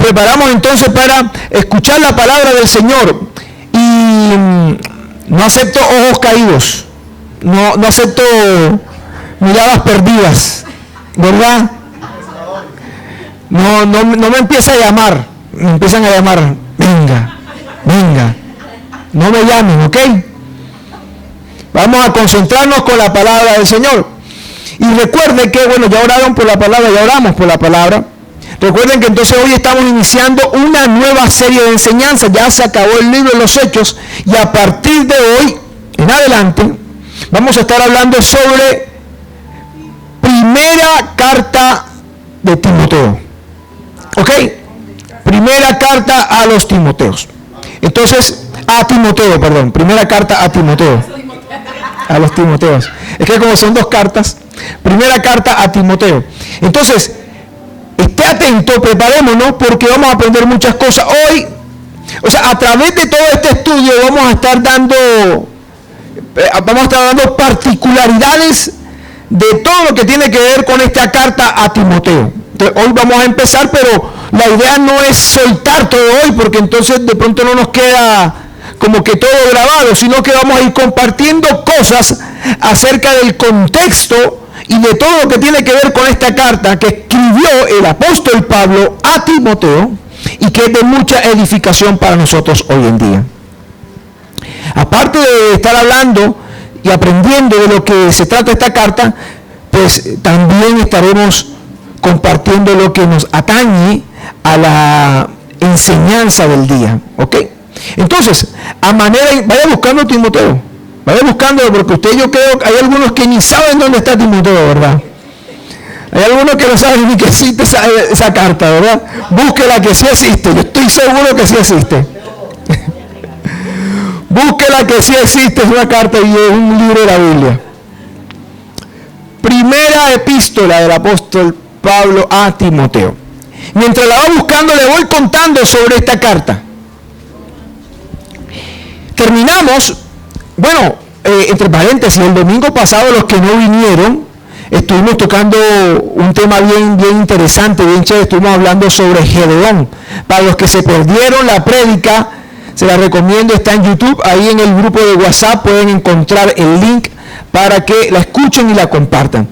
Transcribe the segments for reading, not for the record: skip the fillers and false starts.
preparamos entonces para escuchar la palabra del Señor. Y no acepto ojos caídos, no acepto miradas perdidas, ¿verdad? No me empieza a llamar, me empiezan a llamar, venga, no me llamen, ¿ok? Vamos a concentrarnos con la palabra del Señor. Y recuerden que, bueno, ya oraron por la palabra, ya oramos por la palabra. Recuerden que entonces hoy estamos iniciando una nueva serie de enseñanzas. Ya se acabó el libro de los Hechos y a partir de hoy en adelante vamos a estar hablando sobre primera carta de Timoteo. ¿Ok? Primera carta a los Timoteos. Entonces, primera carta a Timoteo. A los Timoteos. Es que como son dos cartas, primera carta a Timoteo. Entonces, esté atento, preparémonos porque vamos a aprender muchas cosas. Hoy, a través de todo este estudio vamos a estar dando particularidades de todo lo que tiene que ver con esta carta a Timoteo. Entonces, hoy vamos a empezar, pero la idea no es soltar todo hoy, porque entonces de pronto no nos queda como que todo grabado, sino que vamos a ir compartiendo cosas acerca del contexto y de todo lo que tiene que ver con esta carta que escribió el apóstol Pablo a Timoteo y que es de mucha edificación para nosotros hoy en día. Aparte de estar hablando y aprendiendo de lo que se trata esta carta, pues también estaremos compartiendo lo que nos atañe a la enseñanza del día, ¿ok? Entonces, vaya buscando Timoteo, vaya buscándolo, porque yo creo que hay algunos que ni saben dónde está Timoteo, ¿verdad? Hay algunos que no saben ni que existe esa carta, ¿verdad? Búsquela, que sí existe, yo estoy seguro que sí existe. Búsquela, que sí existe, es una carta y es un libro de la Biblia. Primera epístola del apóstol Pablo a Timoteo. Mientras la va buscando, le voy contando sobre esta carta. Terminamos, entre paréntesis, el domingo pasado los que no vinieron, estuvimos tocando un tema bien interesante, bien chévere, estuvimos hablando sobre Gedeón. Para los que se perdieron la prédica, se la recomiendo, está en YouTube, ahí en el grupo de WhatsApp pueden encontrar el link para que la escuchen y la compartan.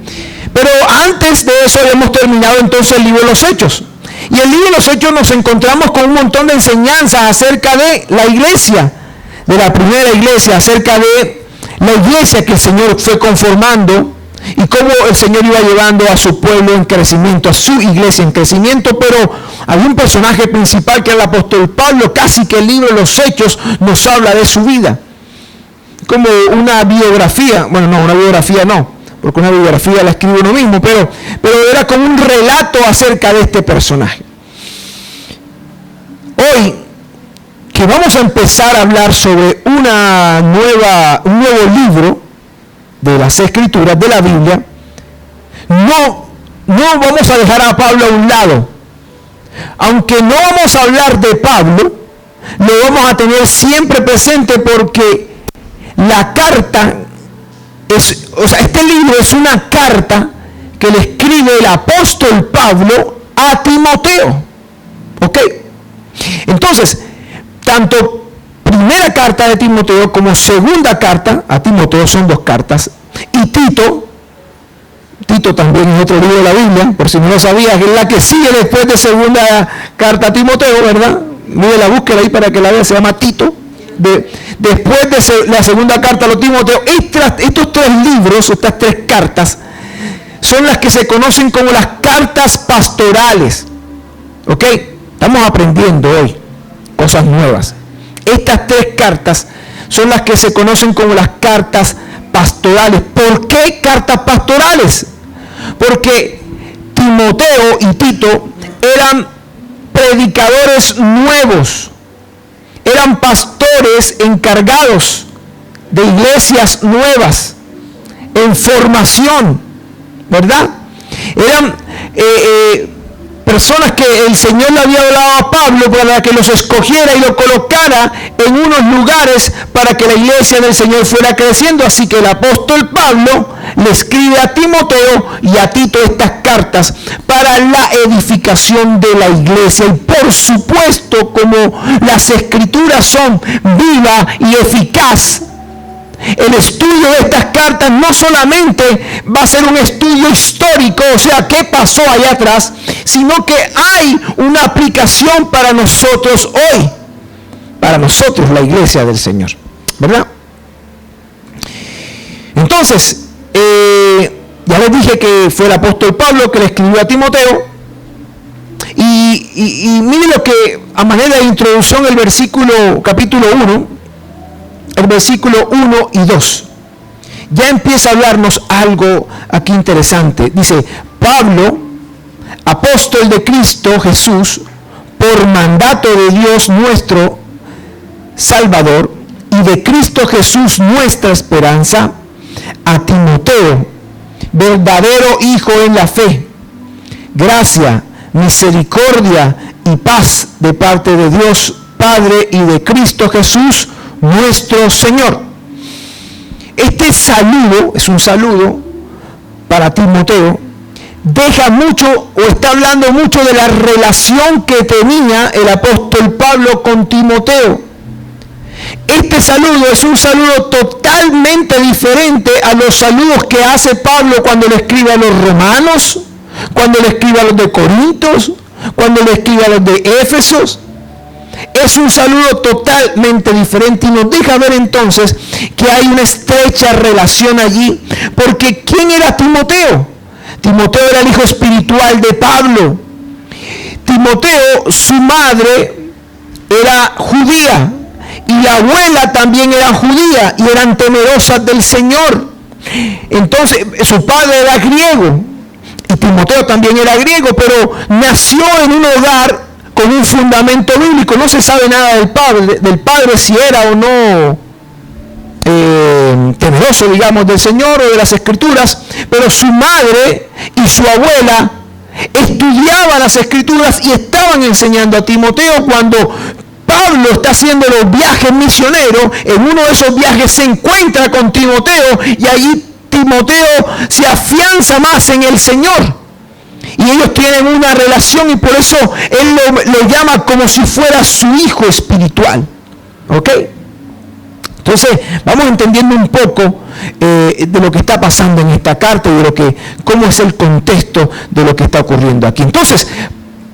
Pero antes de eso hemos terminado entonces el libro de los Hechos. Y el libro de los Hechos nos encontramos con un montón de enseñanzas acerca de la iglesia, de la primera iglesia, acerca de la iglesia que el Señor fue conformando y cómo el Señor iba llevando a su pueblo en crecimiento, a su iglesia en crecimiento. Pero había un personaje principal que era el apóstol Pablo. Casi que el libro de los Hechos nos habla de su vida, como una biografía. Bueno, no, una biografía no, porque una biografía la escribe uno mismo, pero era como un relato acerca de este personaje. Hoy, que vamos a empezar a hablar sobre un nuevo libro de las Escrituras, de la Biblia, no vamos a dejar a Pablo a un lado. Aunque no vamos a hablar de Pablo, lo vamos a tener siempre presente, porque la carta este libro es una carta que le escribe el apóstol Pablo a Timoteo. ¿Ok? Entonces, tanto primera carta de Timoteo como segunda carta a Timoteo son dos cartas. Y Tito también es otro libro de la Biblia, por si no lo sabías, que es la que sigue después de segunda carta a Timoteo, ¿verdad? Mire la búsqueda ahí para que la vea, se llama Tito. Después de la segunda carta a los Timoteo, estos tres libros, estas tres cartas, son las que se conocen como las cartas pastorales. ¿Ok? Estamos aprendiendo hoy cosas nuevas. Estas tres cartas son las que se conocen como las cartas pastorales. ¿Por qué cartas pastorales? Porque Timoteo y Tito eran predicadores nuevos, eran pastores encargados de iglesias nuevas, en formación, ¿verdad? Eran personas que el Señor le había hablado a Pablo para que los escogiera y lo colocara en unos lugares para que la iglesia del Señor fuera creciendo. Así que el apóstol Pablo le escribe a Timoteo y a Tito estas cartas para la edificación de la iglesia. Y por supuesto, como las escrituras son viva y eficaz, el estudio de estas cartas no solamente va a ser un estudio histórico, o sea, qué pasó allá atrás, sino que hay una aplicación para nosotros hoy, para nosotros la iglesia del Señor, ¿verdad? Entonces, ya les dije que fue el apóstol Pablo que le escribió a Timoteo, y miren lo que, a manera de introducción, el versículo, capítulo 1, el versículo 1 y 2, ya empieza a hablarnos algo aquí interesante. Dice, Pablo, apóstol de Cristo Jesús, por mandato de Dios nuestro Salvador, y de Cristo Jesús nuestra esperanza, a Timoteo, verdadero hijo en la fe, gracia, misericordia y paz de parte de Dios Padre y de Cristo Jesús nuestro Señor. Este saludo, es un saludo para Timoteo, deja mucho o está hablando mucho de la relación que tenía el apóstol Pablo con Timoteo. Este saludo es un saludo totalmente diferente a los saludos que hace Pablo cuando le escribe a los romanos, cuando le escribe a los de Corintios, cuando le escribe a los de Éfesos. Es un saludo totalmente diferente y nos deja ver entonces que hay una estrecha relación allí. Porque ¿quién era Timoteo? Timoteo era el hijo espiritual de Pablo. Timoteo, su madre era judía y la abuela también era judía y eran temerosas del Señor. Entonces su padre era griego y Timoteo también era griego, pero nació en un hogar con un fundamento bíblico. No se sabe nada del padre si era o no temeroso, digamos, del Señor o de las Escrituras, pero su madre y su abuela estudiaban las Escrituras y estaban enseñando a Timoteo. Cuando Pablo está haciendo los viajes misioneros, en uno de esos viajes se encuentra con Timoteo y allí Timoteo se afianza más en el Señor. Y ellos tienen una relación y por eso él lo llama como si fuera su hijo espiritual. ¿Ok? Entonces, vamos entendiendo un poco de lo que está pasando en esta carta y de cómo es el contexto de lo que está ocurriendo aquí. Entonces,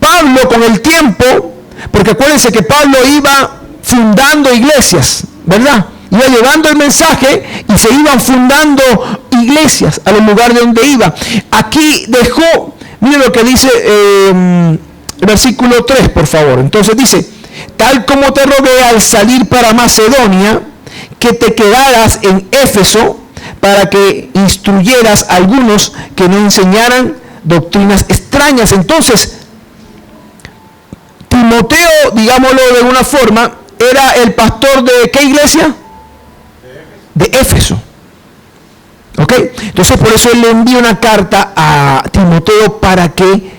Pablo con el tiempo, porque acuérdense que Pablo iba fundando iglesias, ¿verdad? Iba llevando el mensaje y se iban fundando iglesias a los lugares donde iba. Aquí dejó, miren lo que dice el versículo 3, por favor. Entonces dice, tal como te rogué al salir para Macedonia, que te quedaras en Éfeso para que instruyeras a algunos que no enseñaran doctrinas extrañas. Entonces, Timoteo, digámoslo de alguna forma, era el pastor de ¿qué iglesia? De Éfeso. ¿Ok? Entonces por eso él le envía una carta a Timoteo para que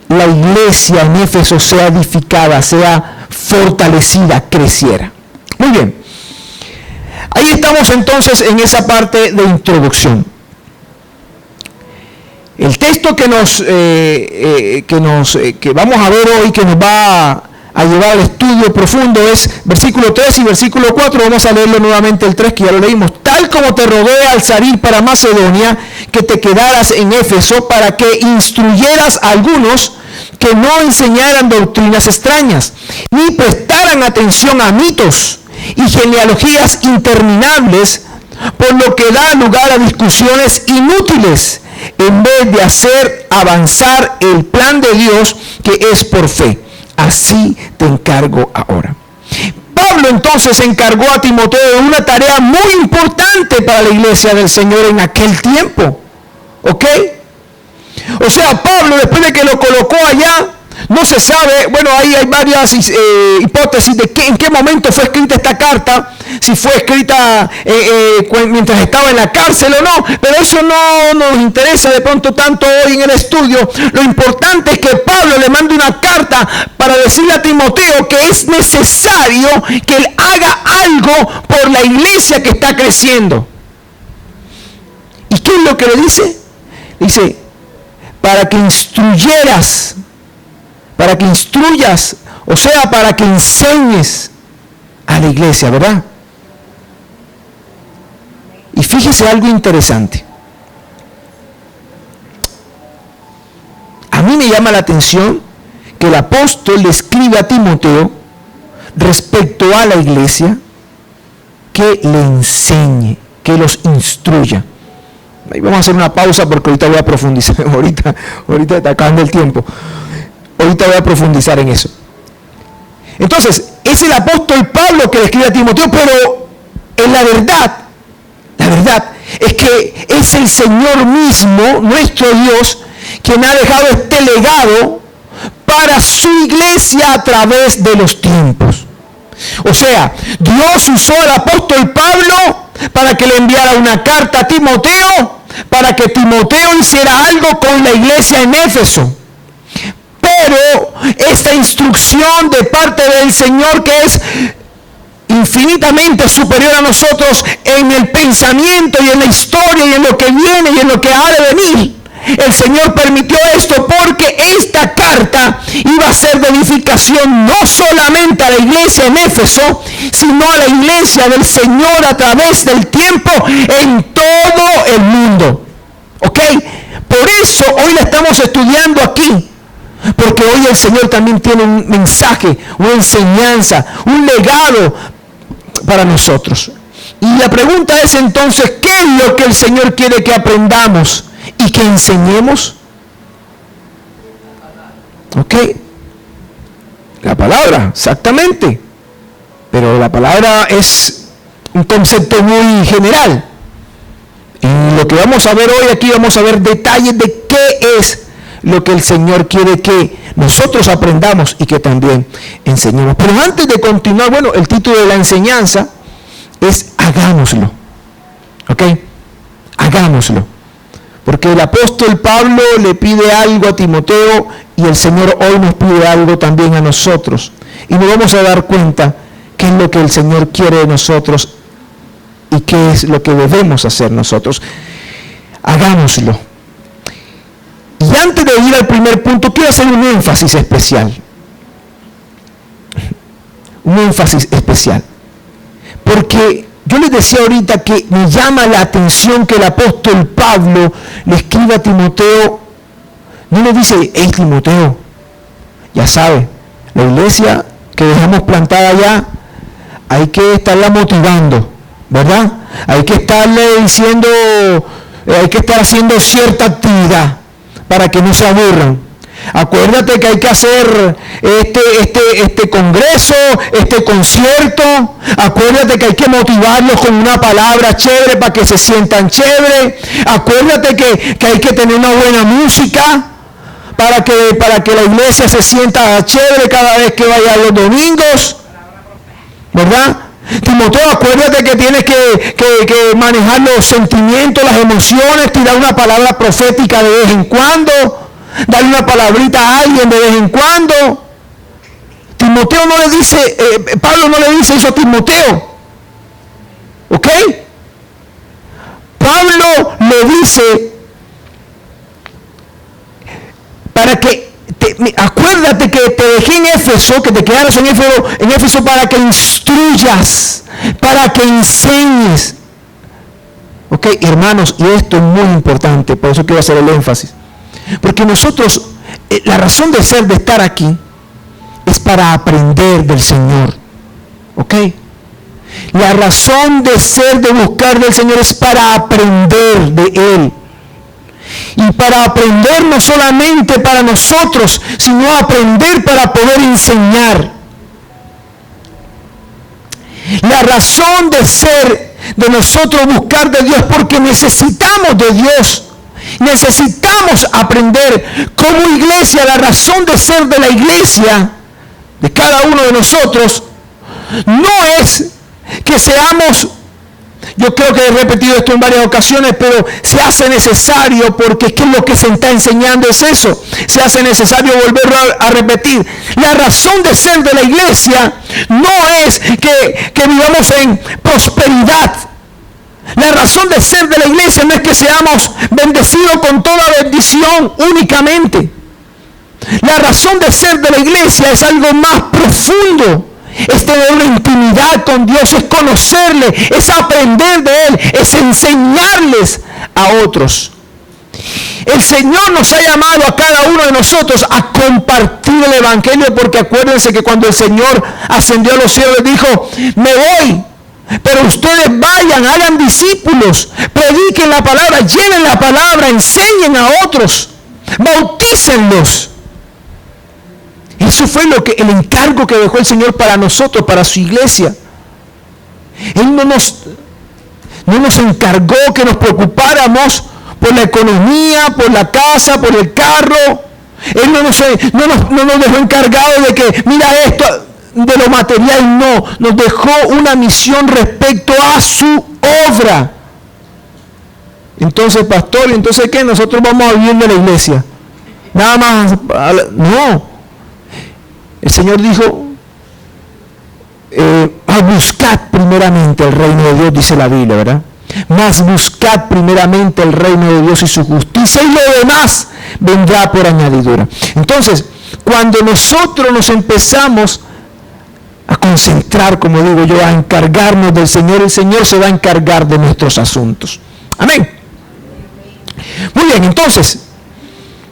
la iglesia en Éfeso sea edificada, sea fortalecida, creciera. Muy bien. Ahí estamos entonces en esa parte de introducción. El texto que vamos a ver hoy, que nos va a llevar al estudio profundo, es versículo 3 y versículo 4. Vamos a leerlo nuevamente el 3, que ya lo leímos. Tal como te rogué al salir para Macedonia, que te quedaras en Éfeso para que instruyeras a algunos que no enseñaran doctrinas extrañas, ni prestaran atención a mitos y genealogías interminables, por lo que da lugar a discusiones inútiles, en vez de hacer avanzar el plan de Dios que es por fe. Así te encargo ahora. Pablo entonces encargó a Timoteo de una tarea muy importante para la iglesia del Señor en aquel tiempo. ¿Ok? O sea, Pablo, después de que lo colocó allá, no se sabe, bueno, ahí hay varias hipótesis de en qué momento fue escrita esta carta, si fue escrita mientras estaba en la cárcel o no, pero eso no nos interesa de pronto tanto hoy en el estudio. Lo importante es que Pablo le manda una carta para decirle a Timoteo que es necesario que él haga algo por la iglesia que está creciendo. ¿Y qué es lo que le dice? Dice, para que instruyas, o sea, para que enseñes a la iglesia, ¿verdad? Y fíjese algo interesante. A mí me llama la atención que el apóstol le escribe a Timoteo respecto a la iglesia, que le enseñe, que los instruya. Ahí vamos a hacer una pausa porque ahorita voy a profundizar, ahorita está acabando el tiempo. Ahorita voy a profundizar en eso. Entonces, es el apóstol Pablo que le escribe a Timoteo, pero en la verdad es que es el Señor mismo, nuestro Dios, quien ha dejado este legado para su iglesia a través de los tiempos. O sea, Dios usó al apóstol Pablo para que le enviara una carta a Timoteo, para que Timoteo hiciera algo con la iglesia en Éfeso. Pero esta instrucción de parte del Señor, que es infinitamente superior a nosotros en el pensamiento y en la historia y en lo que viene y en lo que ha de venir, el Señor permitió esto porque esta carta iba a ser de edificación no solamente a la iglesia en Éfeso, sino a la iglesia del Señor a través del tiempo en todo el mundo. ¿Ok? Por eso hoy la estamos estudiando aquí, porque hoy el Señor también tiene un mensaje, una enseñanza, un legado para nosotros. Y la pregunta es entonces, ¿qué es lo que el Señor quiere que aprendamos y que enseñemos? ¿Ok? La palabra, exactamente. Pero la palabra es un concepto muy general. Y lo que vamos a ver hoy aquí, vamos a ver detalles de qué es lo que el Señor quiere que nosotros aprendamos y que también enseñemos. Pero antes de continuar, bueno, el título de la enseñanza es hagámoslo. ¿Ok? Hagámoslo. Porque el apóstol Pablo le pide algo a Timoteo y el Señor hoy nos pide algo también a nosotros. Y nos vamos a dar cuenta qué es lo que el Señor quiere de nosotros y qué es lo que debemos hacer nosotros. Hagámoslo. Y antes de ir al primer punto, quiero hacer un énfasis especial. Un énfasis especial. Porque yo les decía ahorita que me llama la atención que el apóstol Pablo le escribe a Timoteo. No le dice, hey Timoteo, ya sabe, la iglesia que dejamos plantada allá, hay que estarla motivando, ¿verdad? Hay que estarle diciendo, hay que estar haciendo cierta actividad para que no se aburran. Acuérdate que hay que hacer este congreso, este concierto. Acuérdate que hay que motivarlos con una palabra chévere para que se sientan chévere. Acuérdate que hay que tener una buena música para que la iglesia se sienta chévere cada vez que vaya los domingos, ¿verdad? Timoteo, acuérdate que tienes que manejar los sentimientos, las emociones, tirar una palabra profética de vez en cuando, darle una palabrita a alguien de vez en cuando. Timoteo no le dice, Pablo no le dice eso a Timoteo. ¿Ok? Pablo le dice, para que, acuérdate que te dejé en Éfeso, que te quedaras en Éfeso para que instruyas, para que enseñes. Ok, hermanos, y esto es muy importante, por eso quiero hacer el énfasis. Porque nosotros, la razón de ser, de estar aquí, es para aprender del Señor. ¿Ok? La razón de ser, de buscar del Señor, es para aprender de Él. Y para aprender no solamente para nosotros, sino aprender para poder enseñar. La razón de ser, de nosotros buscar de Dios, porque necesitamos de Dios. Necesitamos aprender como iglesia. La razón de ser de la iglesia, de cada uno de nosotros, no es que seamos, yo creo que he repetido esto en varias ocasiones, pero se hace necesario, porque es que lo que se está enseñando es eso, se hace necesario volverlo a repetir. La razón de ser de la iglesia no es que vivamos en prosperidad, La razón de ser de la iglesia no es que seamos bendecidos con toda bendición únicamente. La razón de ser de la iglesia es algo más profundo. Es tener una intimidad con Dios, es conocerle, es aprender de Él, es enseñarles a otros. El Señor nos ha llamado a cada uno de nosotros a compartir el Evangelio, porque acuérdense que cuando el Señor ascendió a los cielos dijo: me voy, pero ustedes vayan, hagan discípulos, prediquen la palabra, lleven la palabra, enseñen a otros, bautícenlos. Eso fue el encargo que dejó el Señor para nosotros, para su iglesia. Él no nos encargó que nos preocupáramos por la economía, por la casa, por el carro. Él no nos dejó encargados de que, mira esto, de lo material. No, nos dejó una misión respecto a su obra. Entonces, pastor, ¿entonces qué? Nosotros vamos a vivir de la iglesia. Nada más. No. El Señor dijo: buscad primeramente el reino de Dios, dice la Biblia, ¿verdad? Mas buscad primeramente el reino de Dios y su justicia, y lo demás vendrá por añadidura. Entonces, cuando nosotros nos empezamos a concentrar, como digo yo, a encargarnos del Señor, el Señor se va a encargar de nuestros asuntos. Amén. Muy bien, entonces,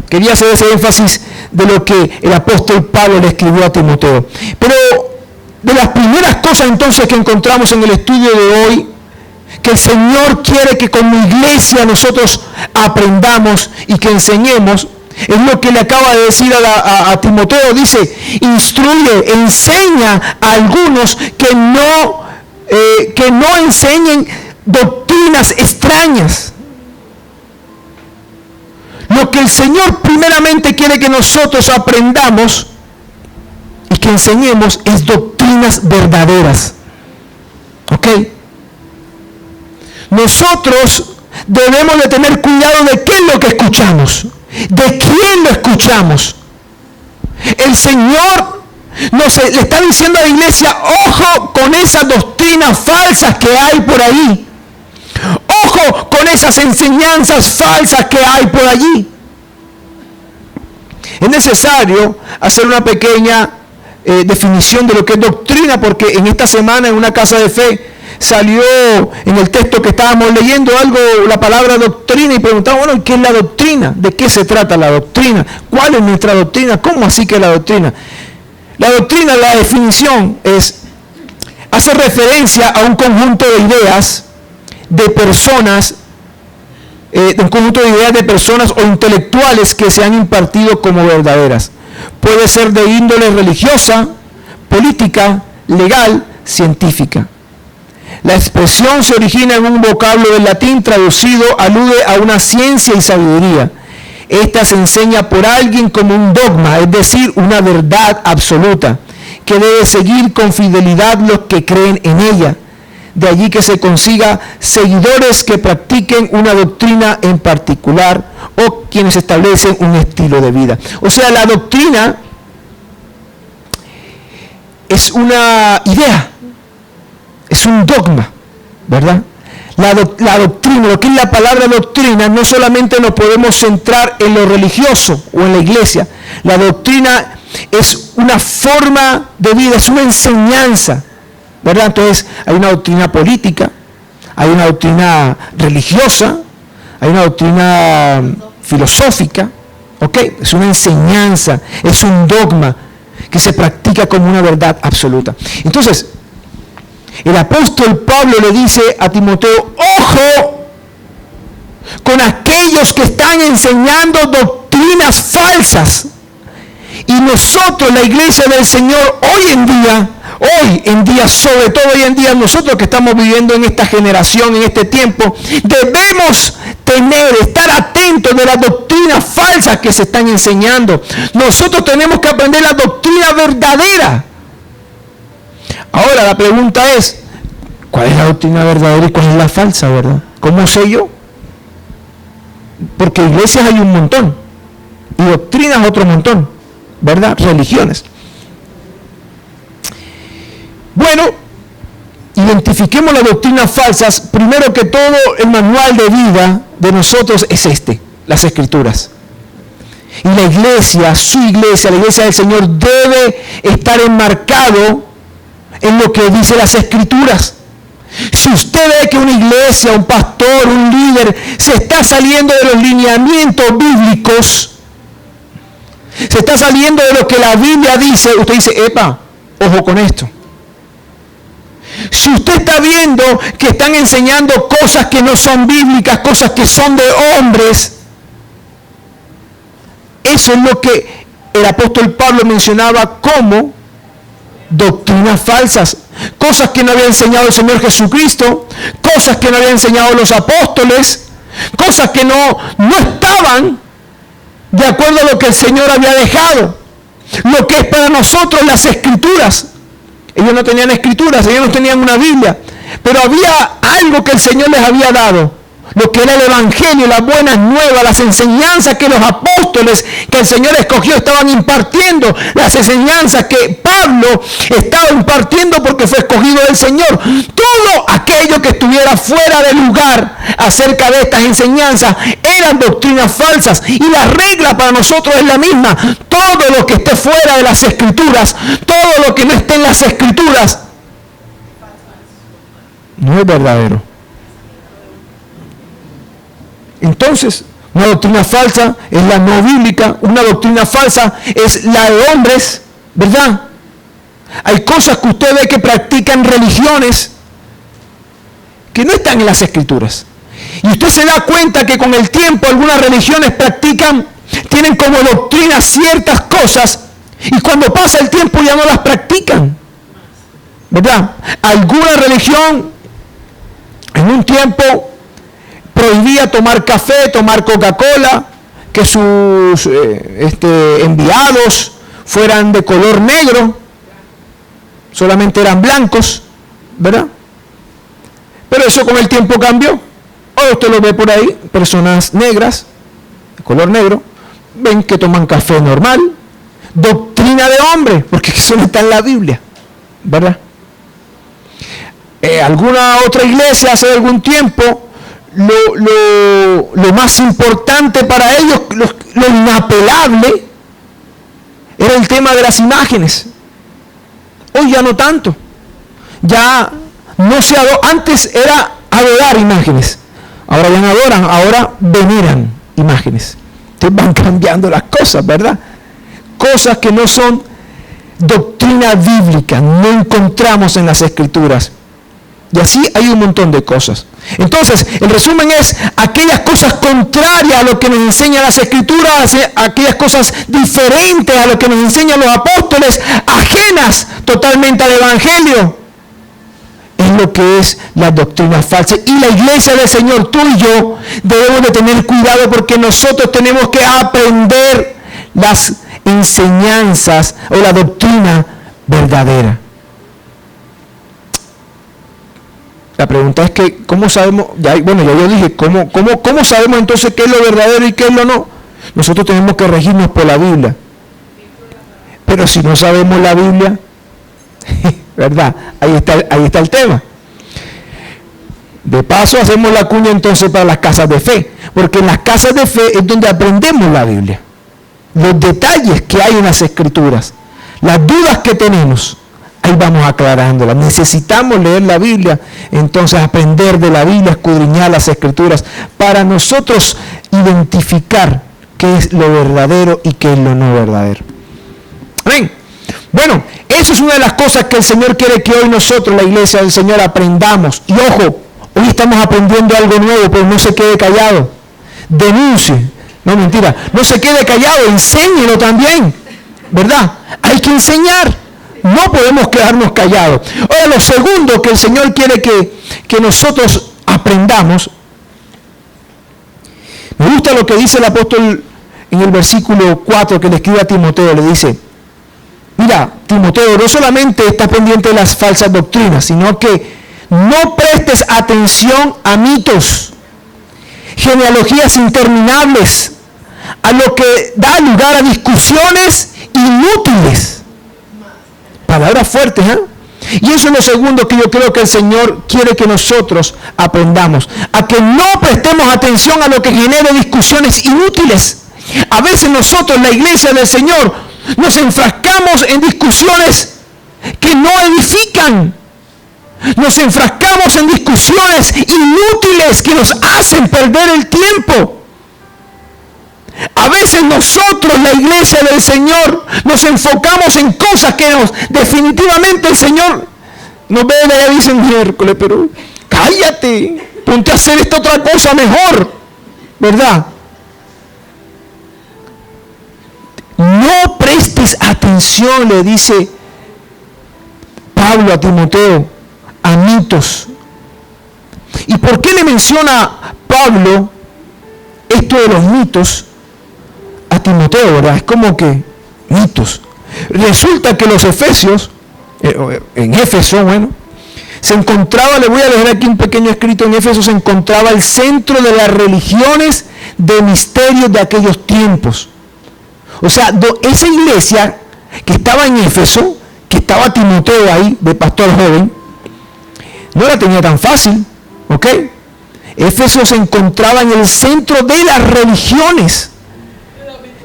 quería hacer ese énfasis de lo que el apóstol Pablo le escribió a Timoteo. Pero de las primeras cosas entonces que encontramos en el estudio de hoy, que el Señor quiere que como iglesia nosotros aprendamos y que enseñemos, es lo que le acaba de decir a Timoteo. Dice: instruye, enseña a algunos que no enseñen doctrinas extrañas. Lo que el Señor primeramente quiere que nosotros aprendamos y que enseñemos es doctrinas verdaderas. ¿Ok? Nosotros debemos de tener cuidado de qué es lo que escuchamos, de quién lo escuchamos. El Señor le está diciendo a la iglesia: ojo con esas doctrinas falsas que hay por ahí. Ojo con esas enseñanzas falsas que hay por allí. Es necesario hacer una pequeña definición de lo que es doctrina, porque en esta semana en una casa de fe salió en el texto que estábamos leyendo la palabra doctrina, y preguntamos: bueno, ¿qué es la doctrina? ¿De qué se trata la doctrina? ¿Cuál es nuestra doctrina? ¿Cómo así que la doctrina? La doctrina, la definición hace referencia a un conjunto de ideas de personas, un conjunto de ideas de personas o intelectuales que se han impartido como verdaderas. Puede ser de índole religiosa, política, legal, científica. La expresión se origina en un vocablo del latín traducido, alude a una ciencia y sabiduría. Esta se enseña por alguien como un dogma, es decir, una verdad absoluta, que debe seguir con fidelidad los que creen en ella. De allí que se consiga seguidores que practiquen una doctrina en particular o quienes establecen un estilo de vida. O sea, la doctrina es una idea, es un dogma, ¿verdad? La doctrina, lo que es la palabra doctrina, no solamente nos podemos centrar en lo religioso o en la iglesia. La doctrina es una forma de vida, es una enseñanza, ¿verdad? Entonces hay una doctrina política, hay una doctrina religiosa, hay una doctrina filosófica, ¿ok? Es una enseñanza, es un dogma que se practica como una verdad absoluta. Entonces, el apóstol Pablo le dice a Timoteo: ojo con aquellos que están enseñando doctrinas falsas. Y nosotros, la iglesia del Señor, hoy en día, sobre todo hoy en día, nosotros que estamos viviendo en esta generación, en este tiempo, debemos estar atentos de las doctrinas falsas que se están enseñando. Nosotros tenemos que aprender la doctrina verdadera. Ahora la pregunta es: ¿cuál es la doctrina verdadera y cuál es la falsa, verdad? ¿Cómo sé yo? Porque iglesias hay un montón y doctrinas otro montón, ¿verdad? Religiones. Bueno, identifiquemos las doctrinas falsas, primero que todo el manual de vida de nosotros es las Escrituras. Y la iglesia, su iglesia, la iglesia del Señor debe estar enmarcado en lo que dice las Escrituras. Si usted ve que una iglesia, un pastor, un líder se está saliendo de los lineamientos bíblicos, se está saliendo de lo que la Biblia dice, usted dice, epa, ojo con esto. Si usted está viendo que están enseñando cosas que no son bíblicas, cosas que son de hombres, eso es lo que el apóstol Pablo mencionaba como doctrinas falsas. Cosas que no había enseñado el Señor Jesucristo, cosas que no habían enseñado los apóstoles, cosas que no estaban de acuerdo a lo que el Señor había dejado. Lo que es para nosotros las Escrituras. Ellos no tenían Escrituras, ellos no tenían una Biblia, pero había algo que el Señor les había dado. Lo que era el Evangelio, las buenas nuevas, las enseñanzas que los apóstoles que el Señor escogió estaban impartiendo, las enseñanzas que Pablo estaba impartiendo porque fue escogido del Señor. Todo aquello que estuviera fuera de lugar acerca de estas enseñanzas eran doctrinas falsas. Y la regla para nosotros es la misma. Todo lo que esté fuera de las Escrituras, todo lo que no esté en las Escrituras, no es verdadero. Entonces, una doctrina falsa es la no bíblica, una doctrina falsa es la de hombres, ¿verdad? Hay cosas que usted ve que practican religiones que no están en las Escrituras. Y usted se da cuenta que con el tiempo algunas religiones tienen como doctrina ciertas cosas y cuando pasa el tiempo ya no las practican, ¿verdad? Alguna religión en un tiempo prohibía tomar café, tomar Coca-Cola, que sus enviados fueran de color negro, solamente eran blancos, ¿verdad? Pero eso con el tiempo cambió. Ahora usted lo ve por ahí, personas negras, de color negro, ven que toman café normal, doctrina de hombre, porque eso no está en la Biblia, ¿verdad? Alguna otra iglesia hace algún tiempo, lo más importante para ellos, lo inapelable, era el tema de las imágenes. Hoy ya no tanto. Ya no se adora. Antes era adorar imágenes. Ahora ya no adoran, ahora veneran imágenes. Entonces van cambiando las cosas, ¿verdad? Cosas que no son doctrina bíblica, no encontramos en las Escrituras. Y así hay un montón de cosas. Entonces, el resumen es aquellas cosas contrarias a lo que nos enseñan las Escrituras, aquellas cosas diferentes a lo que nos enseñan los apóstoles, ajenas totalmente al Evangelio. Es lo que es la doctrina falsa. Y la iglesia del Señor, tú y yo, debemos de tener cuidado porque nosotros tenemos que aprender las enseñanzas o la doctrina verdadera. La pregunta es que, ¿cómo sabemos? Ya yo dije, ¿cómo sabemos entonces qué es lo verdadero y qué es lo no? Nosotros tenemos que regirnos por la Biblia. Pero si no sabemos la Biblia, ¿verdad? Ahí está el tema. De paso hacemos la cuña entonces para las casas de fe, porque en las casas de fe es donde aprendemos la Biblia. Los detalles que hay en las Escrituras, las dudas que tenemos, ahí vamos aclarándolas. Necesitamos leer la Biblia, entonces aprender de la Biblia, escudriñar las Escrituras, para nosotros identificar qué es lo verdadero y qué es lo no verdadero. Amén. Bueno, eso es una de las cosas que el Señor quiere que hoy nosotros, la iglesia del Señor, aprendamos. Y ojo, hoy estamos aprendiendo algo nuevo, pero no se quede callado. Denuncie. No, mentira. No se quede callado, enséñelo también. ¿Verdad? Hay que enseñar. No podemos quedarnos callados. Ahora, lo segundo que el Señor quiere que nosotros aprendamos, me gusta lo que dice el apóstol en el versículo 4 que le escribe a Timoteo. Le dice, mira, Timoteo, no solamente estás pendiente de las falsas doctrinas, sino que no prestes atención a mitos, genealogías interminables, a lo que da lugar a discusiones inútiles. Palabras fuertes, ¿eh? Y eso es lo segundo que yo creo que el Señor quiere que nosotros aprendamos. A que no prestemos atención a lo que genere discusiones inútiles. A veces nosotros, la iglesia del Señor, nos enfrascamos en discusiones que no edifican. Nos enfrascamos en discusiones inútiles que nos hacen perder el tiempo. A veces nosotros, la iglesia del Señor, nos enfocamos en cosas que definitivamente el Señor nos ve de allá y dice miércoles, pero cállate, ponte a hacer esta otra cosa mejor, ¿verdad? No prestes atención, le dice Pablo a Timoteo, a mitos. ¿Y por qué le menciona Pablo esto de los mitos a Timoteo, verdad? Es como que mitos. Resulta que los efesios, en Éfeso, se encontraba, le voy a dejar aquí un pequeño escrito, en Éfeso se encontraba el centro de las religiones de misterios de aquellos tiempos. O sea, esa iglesia que estaba en Éfeso, que estaba Timoteo ahí, de pastor joven, no la tenía tan fácil, ¿ok? Éfeso se encontraba en el centro de las religiones,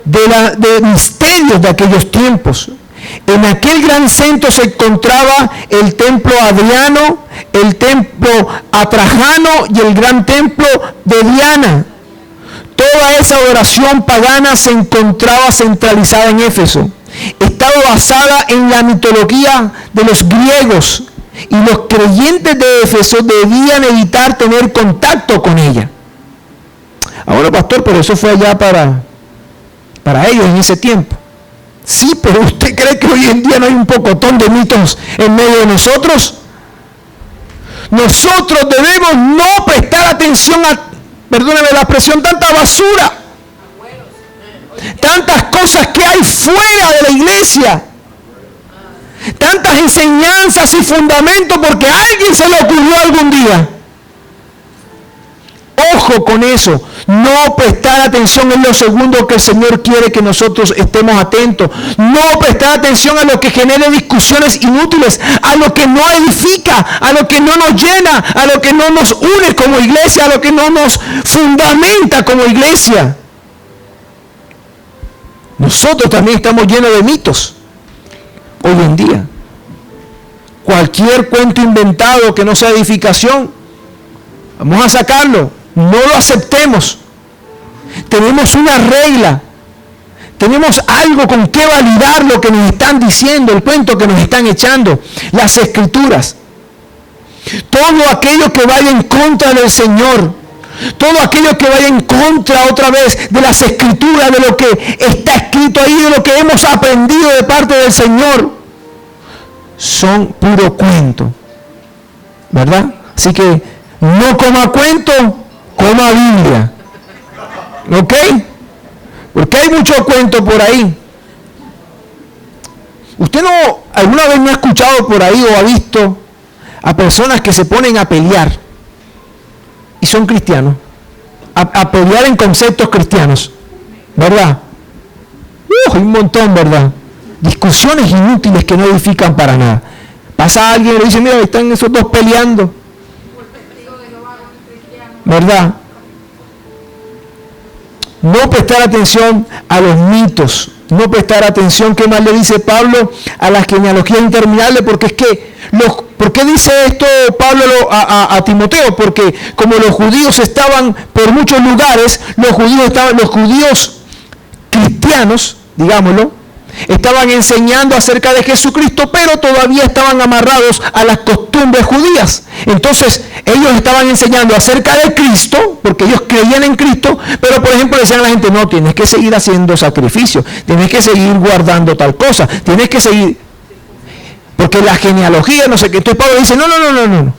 de misterios de aquellos tiempos. En aquel gran centro se encontraba el templo Adriano, el templo Atrajano y el gran templo de Diana. Toda esa adoración pagana se encontraba centralizada en Éfeso. Estaba basada en la mitología de los griegos y los creyentes de Éfeso debían evitar tener contacto con ella. Ahora, pastor, pero eso fue allá para ellos en ese tiempo. Sí, pero ¿usted cree que hoy en día no hay un pocotón de mitos en medio de nosotros? Nosotros debemos no prestar atención a, perdóneme la expresión, tanta basura, tantas cosas que hay fuera de la iglesia, tantas enseñanzas y fundamentos porque a alguien se le ocurrió algún día. Ojo con eso, no prestar atención es lo segundo que el Señor quiere que nosotros estemos atentos. No prestar atención a lo que genere discusiones inútiles, a lo que no edifica, a lo que no nos llena, a lo que no nos une como iglesia, a lo que no nos fundamenta como iglesia. Nosotros también estamos llenos de mitos hoy en día. Cualquier cuento inventado que no sea edificación, vamos a sacarlo. No lo aceptemos. Tenemos una regla. Tenemos algo con que validar lo que nos están diciendo, el cuento que nos están echando, las escrituras. Todo aquello que vaya en contra del Señor, todo aquello que vaya en contra otra vez de las escrituras, de lo que está escrito ahí, de lo que hemos aprendido de parte del Señor, son puro cuento, ¿verdad? Así que no coma cuento, coma Biblia, ¿ok? Porque hay mucho cuento por ahí. ¿Usted no alguna vez me ha escuchado por ahí o ha visto a personas que se ponen a pelear y son cristianos? A pelear en conceptos cristianos, ¿verdad? Hay un montón, ¿verdad? Discusiones inútiles que no edifican para nada. Pasa alguien y le dice, mira, están esos dos peleando, ¿verdad? No prestar atención a los mitos, no prestar atención, ¿qué más le dice Pablo? A las genealogías interminables, porque es que, ¿por qué dice esto Pablo a Timoteo? Porque como los judíos estaban por muchos lugares, los judíos cristianos, digámoslo, estaban enseñando acerca de Jesucristo, pero todavía estaban amarrados a las costumbres judías. Entonces, ellos estaban enseñando acerca de Cristo, porque ellos creían en Cristo, pero por ejemplo decían a la gente, no, tienes que seguir haciendo sacrificios, tienes que seguir guardando tal cosa, tienes que seguir, porque la genealogía, no sé qué. Entonces Pablo dice, no.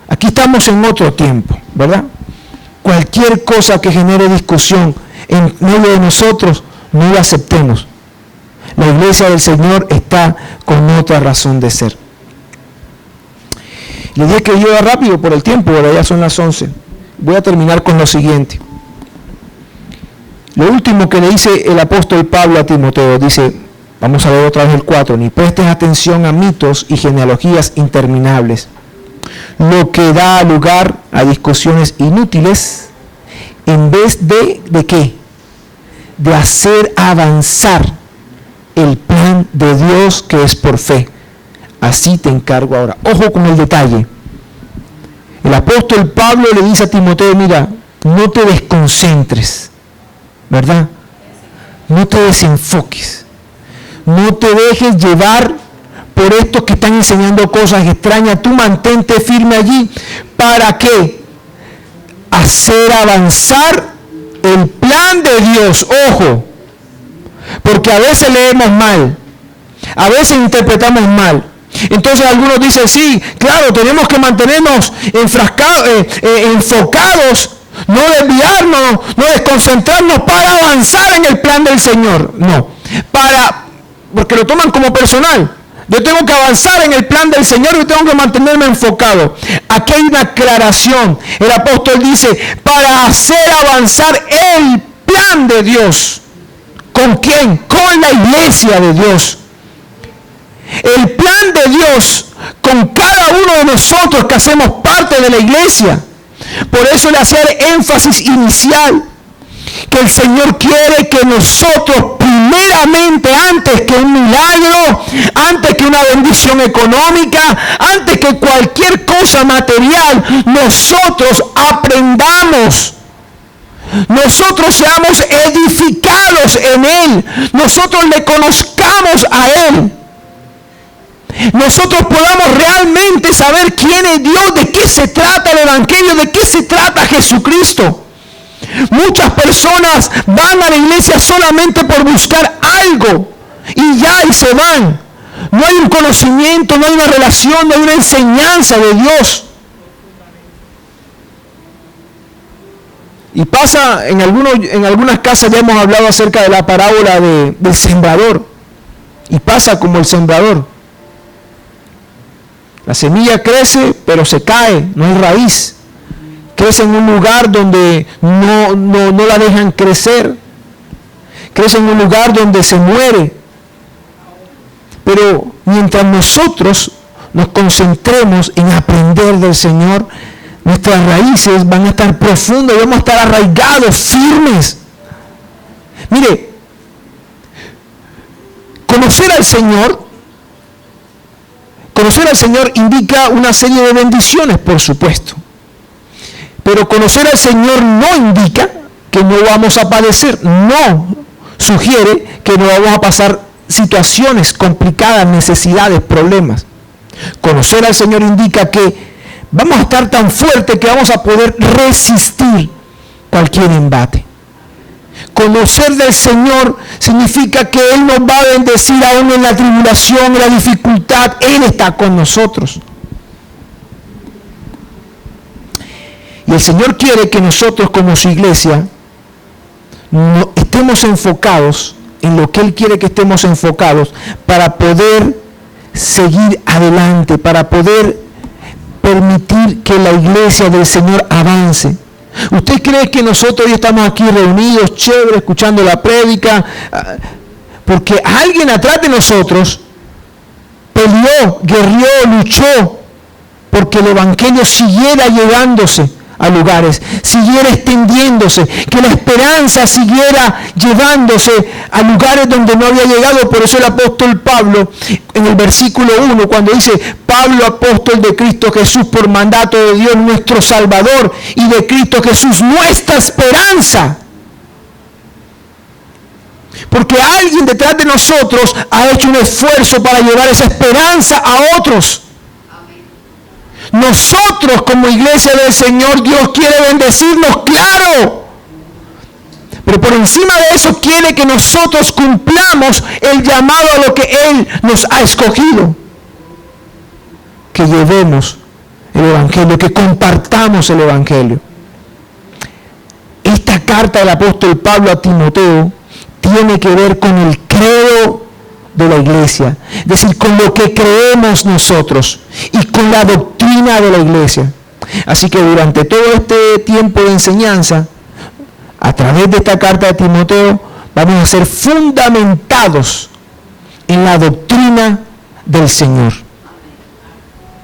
Aquí estamos en otro tiempo, ¿verdad? Cualquier cosa que genere discusión en medio de nosotros, no la aceptemos. La iglesia del Señor está con otra razón de ser. Les dije que yo iba rápido por el tiempo, ahora ya son las 11. Voy a terminar con lo siguiente. Lo último que le dice el apóstol Pablo a Timoteo, dice, Vamos a ver otra vez el 4. Ni prestes atención a mitos y genealogías interminables, lo que da lugar a discusiones inútiles, en vez ¿de qué? De hacer avanzar el plan de Dios que es por fe. Así te encargo ahora. Ojo con el detalle. El apóstol Pablo le dice a Timoteo, mira, no te desconcentres, ¿verdad? No te desenfoques. No te dejes llevar por estos que están enseñando cosas extrañas. Tú mantente firme allí. ¿Para qué? Hacer avanzar el plan de Dios. Ojo, porque a veces leemos mal, a veces interpretamos mal. Entonces algunos dicen, sí, claro, tenemos que mantenernos enfocados, no desviarnos, no desconcentrarnos para avanzar en el plan del Señor. No, porque lo toman como personal. Yo tengo que avanzar en el plan del Señor y tengo que mantenerme enfocado. Aquí hay una aclaración. El apóstol dice, para hacer avanzar el plan de Dios. ¿Con quién? Con la iglesia de Dios. El plan de Dios con cada uno de nosotros que hacemos parte de la iglesia. Por eso le hacía énfasis inicial que el Señor quiere que nosotros primeramente, antes que un milagro, antes que una bendición económica, antes que cualquier cosa material, nosotros aprendamos. Nosotros seamos edificados en Él. Nosotros le conozcamos a Él. Nosotros podamos realmente saber quién es Dios, de qué se trata el Evangelio, de qué se trata Jesucristo. Muchas personas van a la iglesia solamente por buscar algo y se van. No hay un conocimiento, no hay una relación, no hay una enseñanza de Dios. Y pasa, en algunas casas ya hemos hablado acerca de la parábola del sembrador. Y pasa como el sembrador. La semilla crece, pero se cae, no hay raíz. Crece en un lugar donde no la dejan crecer. Crece en un lugar donde se muere. Pero mientras nosotros nos concentremos en aprender del Señor, nuestras raíces van a estar profundas y vamos a estar arraigados, firmes. Mire, conocer al Señor indica una serie de bendiciones, por supuesto. Pero conocer al Señor no indica que no vamos a padecer. No sugiere que no vamos a pasar situaciones complicadas, necesidades, problemas. Conocer al Señor indica que vamos a estar tan fuertes que vamos a poder resistir cualquier embate. Conocer del Señor significa que Él nos va a bendecir aún en la tribulación, en la dificultad. Él está con nosotros. Y el Señor quiere que nosotros como su iglesia estemos enfocados en lo que Él quiere que estemos enfocados para poder seguir adelante, para poder permitir que la iglesia del Señor avance. ¿Usted cree que nosotros ya estamos aquí reunidos, chévere, escuchando la prédica? Porque alguien atrás de nosotros peleó, guerreó, luchó, porque el Evangelio siguiera llegándose a lugares, siguiera extendiéndose, que la esperanza siguiera llevándose a lugares donde no había llegado. Por eso el apóstol Pablo, en el versículo 1, cuando dice, Pablo, apóstol de Cristo Jesús, por mandato de Dios nuestro Salvador, y de Cristo Jesús, nuestra esperanza. Porque alguien detrás de nosotros ha hecho un esfuerzo para llevar esa esperanza a otros. Nosotros como iglesia del Señor, Dios quiere bendecirnos, claro. Pero por encima de eso quiere que nosotros cumplamos el llamado a lo que Él nos ha escogido. Que llevemos el Evangelio, que compartamos el Evangelio. Esta carta del apóstol Pablo a Timoteo tiene que ver con el credo de la iglesia, es decir, con lo que creemos nosotros y con la doctrina de la iglesia. Así que durante todo este tiempo de enseñanza, a través de esta carta de Timoteo, vamos a ser fundamentados en la doctrina del Señor.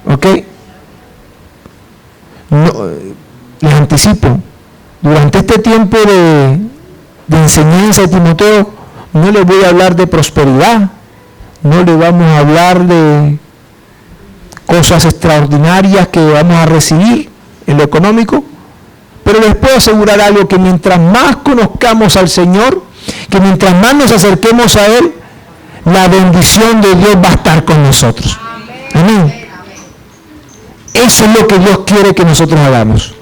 ¿Ok? No, les anticipo, durante este tiempo de enseñanza de Timoteo, no les voy a hablar de prosperidad, no les vamos a hablar de cosas extraordinarias que vamos a recibir en lo económico, pero les puedo asegurar algo, que mientras más conozcamos al Señor, que mientras más nos acerquemos a Él, la bendición de Dios va a estar con nosotros. Amén. Eso es lo que Dios quiere que nosotros hagamos.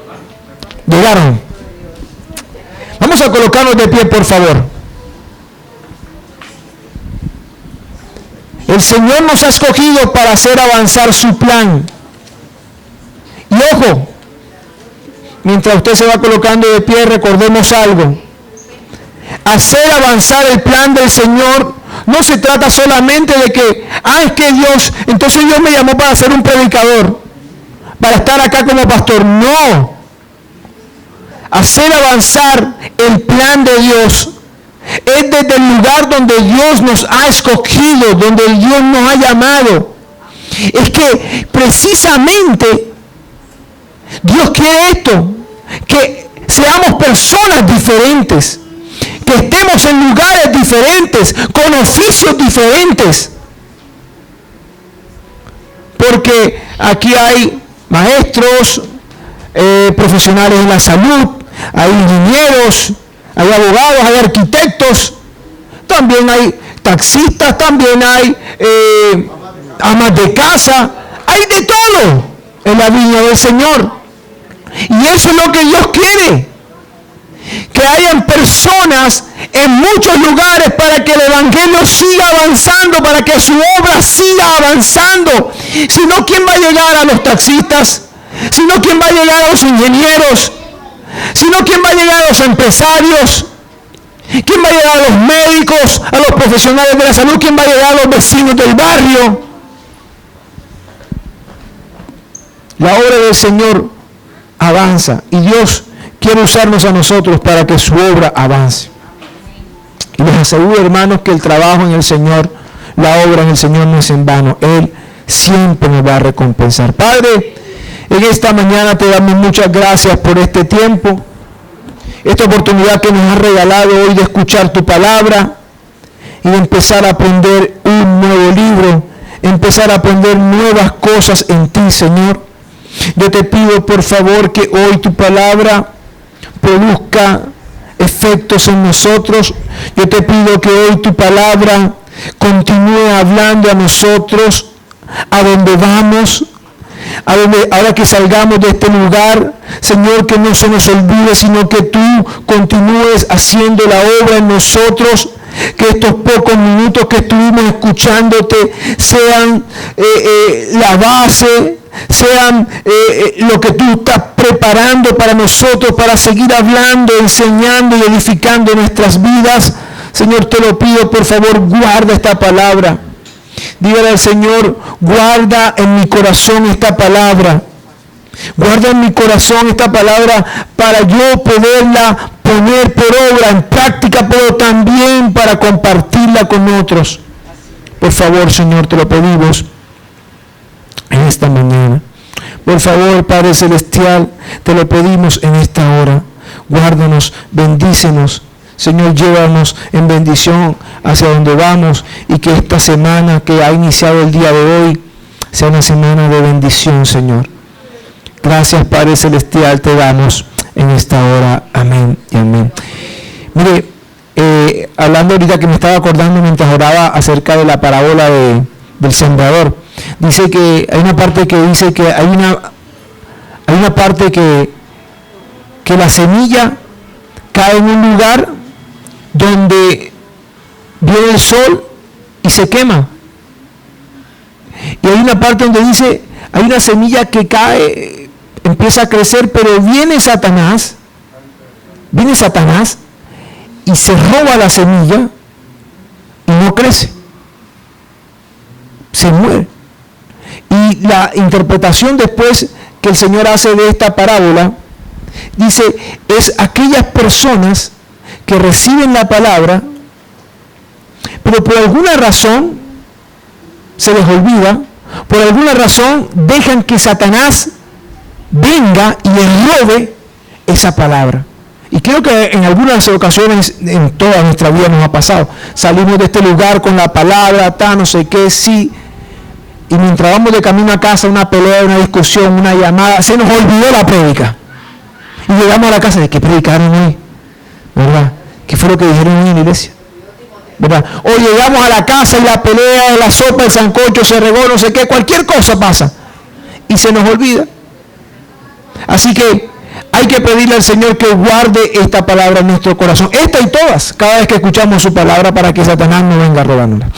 ¿Llegaron? Vamos a colocarnos de pie, por favor. El Señor nos ha escogido para hacer avanzar su plan. Y ojo, mientras usted se va colocando de pie, recordemos algo. Hacer avanzar el plan del Señor no se trata solamente de que, es que Dios, entonces Dios me llamó para ser un predicador, para estar acá como pastor. No. Hacer avanzar el plan de Dios es desde el lugar donde Dios nos ha escogido, donde Dios nos ha llamado. Es que precisamente Dios quiere esto, que seamos personas diferentes, que estemos en lugares diferentes, con oficios diferentes. Porque aquí hay maestros, profesionales de la salud, hay ingenieros, hay abogados, hay arquitectos, también hay taxistas, también hay amas de casa, hay de todo en la viña del Señor. Y eso es lo que Dios quiere, que hayan personas en muchos lugares para que el Evangelio siga avanzando, para que su obra siga avanzando. Si no, ¿quién va a llegar a los taxistas? Si no, ¿quién va a llegar a los ingenieros? Si no, ¿quién va a llegar a los empresarios? ¿Quién va a llegar a los médicos, a los profesionales de la salud? ¿Quién va a llegar a los vecinos del barrio? La obra del Señor avanza y Dios quiere usarnos a nosotros para que su obra avance. Y les aseguro, hermanos, que el trabajo en el Señor, la obra en el Señor no es en vano. Él siempre nos va a recompensar. Padre, en esta mañana te damos muchas gracias por este tiempo, esta oportunidad que nos has regalado hoy de escuchar tu palabra y de empezar a aprender un nuevo libro, empezar a aprender nuevas cosas en ti, Señor. Yo te pido, por favor, que hoy tu palabra produzca efectos en nosotros. Yo te pido que hoy tu palabra continúe hablando a nosotros, a donde vamos, ahora que salgamos de este lugar, Señor, que no se nos olvide, sino que tú continúes haciendo la obra en nosotros, que estos pocos minutos que estuvimos escuchándote sean la base, sean lo que tú estás preparando para nosotros, para seguir hablando, enseñando y edificando nuestras vidas. Señor, te lo pido, por favor, guarda esta palabra. Dígale al Señor, guarda en mi corazón esta palabra. Guarda en mi corazón esta palabra para yo poderla poner por obra, en práctica, pero también para compartirla con otros. Por favor, Señor, te lo pedimos en esta mañana. Por favor, Padre Celestial, te lo pedimos en esta hora. Guárdanos, bendícenos. Señor, llévanos en bendición hacia donde vamos y que esta semana que ha iniciado el día de hoy sea una semana de bendición, Señor. Gracias, Padre Celestial, te damos en esta hora. Amén y amén. Mire, hablando ahorita que me estaba acordando mientras oraba acerca de la parábola del sembrador, dice que hay una parte que dice que hay una parte que la semilla cae en un lugar donde viene el sol y se quema. Y hay una parte donde dice, hay una semilla que cae, empieza a crecer, pero viene Satanás y se roba la semilla y no crece, se muere. Y la interpretación después que el Señor hace de esta parábola, dice, es aquellas personas que reciben la palabra, pero por alguna razón se les olvida, por alguna razón dejan que Satanás venga y les robe esa palabra. Y creo que en algunas ocasiones en toda nuestra vida nos ha pasado. Salimos de este lugar con la palabra, no sé qué, sí. Y mientras vamos de camino a casa, una pelea, una discusión, una llamada, se nos olvidó la prédica. Y llegamos a la casa, ¿de qué predicaron hoy? ¿Verdad? ¿Qué fue lo que dijeron en la iglesia? ¿Verdad? O llegamos a la casa y la pelea, la sopa, el sancocho, se regó, no sé qué, cualquier cosa pasa. Y se nos olvida. Así que hay que pedirle al Señor que guarde esta palabra en nuestro corazón. Esta y todas, cada vez que escuchamos su palabra, para que Satanás no venga robándola.